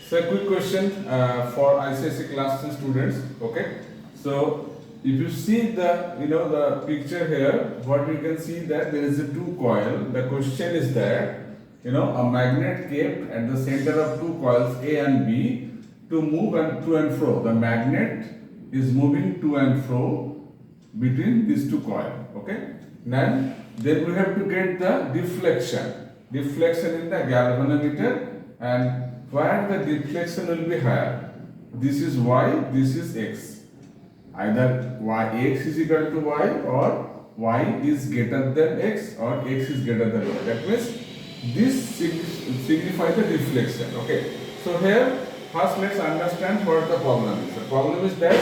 So a quick question for ICSE class 10 students. Okay. So if you see the picture here, what you can see that there is a two coil. The question is that a magnet kept at the center of two coils A and B to move to and fro. The magnet is moving to and fro between these two coils. Okay. Then we have to get the deflection in the galvanometer, and where the deflection will be higher. This is y, this is x. Either x is equal to y, or y is greater than x, or x is greater than y. That means this signifies the deflection. Okay. So here first let's understand what the problem is. The problem is that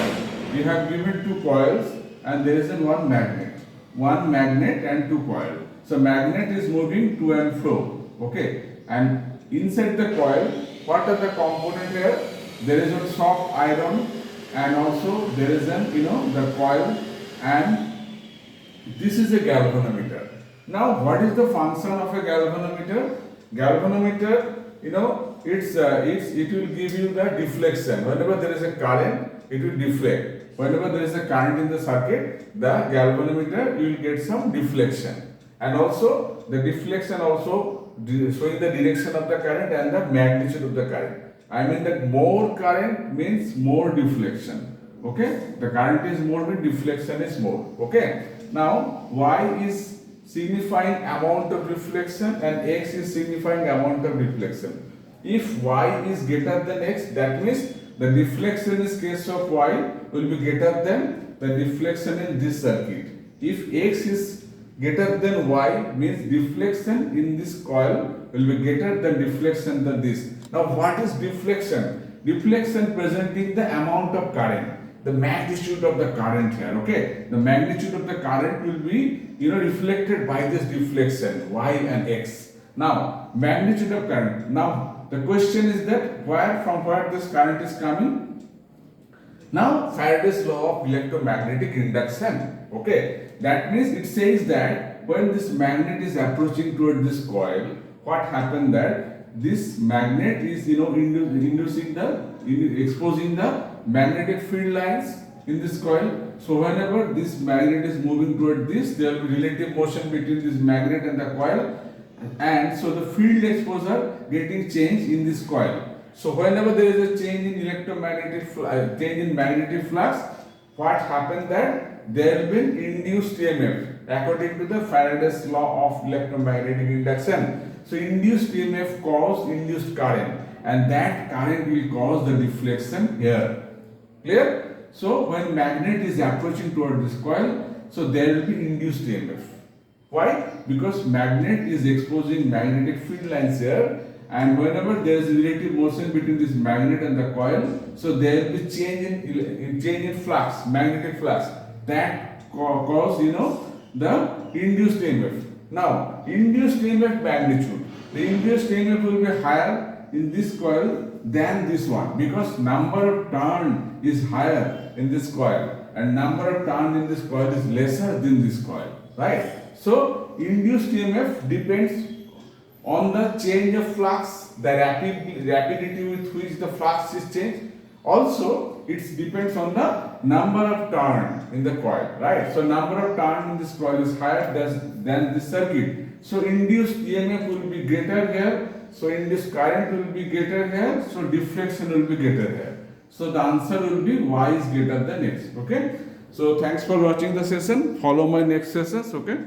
we have given two coils and there is one magnet and two coils. So magnet is moving to and fro. Okay. And inside the coil, what are the components here? There is a soft iron, and also there is the coil, and this is a galvanometer. Now what is the function of a galvanometer? Galvanometer, it will give you the deflection. Whenever there is a current, it will deflect. Whenever there is a current in the circuit, the galvanometer you will get some deflection, and also the deflection also showing the direction of the current and the magnitude of the current. I mean that more current means more deflection. Okay, the current is more, means deflection is more. Okay, now y is signifying amount of deflection and x is signifying amount of deflection. If y is greater than x, that means the deflection in case of y will be greater than the deflection in this circuit. If x is greater than y, means deflection in this coil will be greater than deflection than this. Now what is deflection? Deflection presenting the amount of current, the magnitude of the current here. Okay, the magnitude of the current will be reflected by this deflection y and x. Now magnitude of current. Now the question is that from where this current is coming? Now Faraday's law of electromagnetic induction. Okay, that means it says that when this magnet is approaching toward this coil, what happened that this magnet is exposing the magnetic field lines in this coil. So whenever this magnet is moving toward this, there will be relative motion between this magnet and the coil, and so the field exposure getting changed in this coil. So whenever there is a change in magnetic flux, what happened that there will be induced EMF according to the Faraday's law of electromagnetic induction. So induced EMF cause induced current, and that current will cause the deflection here. Clear? So when magnet is approaching toward this coil, so there will be induced EMF. Why? Because magnet is exposing magnetic field lines here, and whenever there is relative motion between this magnet and the coil, so there will be change in flux, magnetic flux, that cause the induced EMF. Now induced EMF magnitude, the induced EMF will be higher in this coil than this one, because number of turn is higher in this coil and number of turn in this coil is lesser than this coil, right? So induced EMF depends on the change of flux, the rapidity with which the flux is changed. Also, it depends on the number of turn in the coil, right? So number of turn in this coil is higher than this circuit. So induced EMF will be greater here. So induced current will be greater here. So deflection will be greater here. So the answer will be y is greater than x. Okay. So thanks for watching the session. Follow my next sessions. Okay.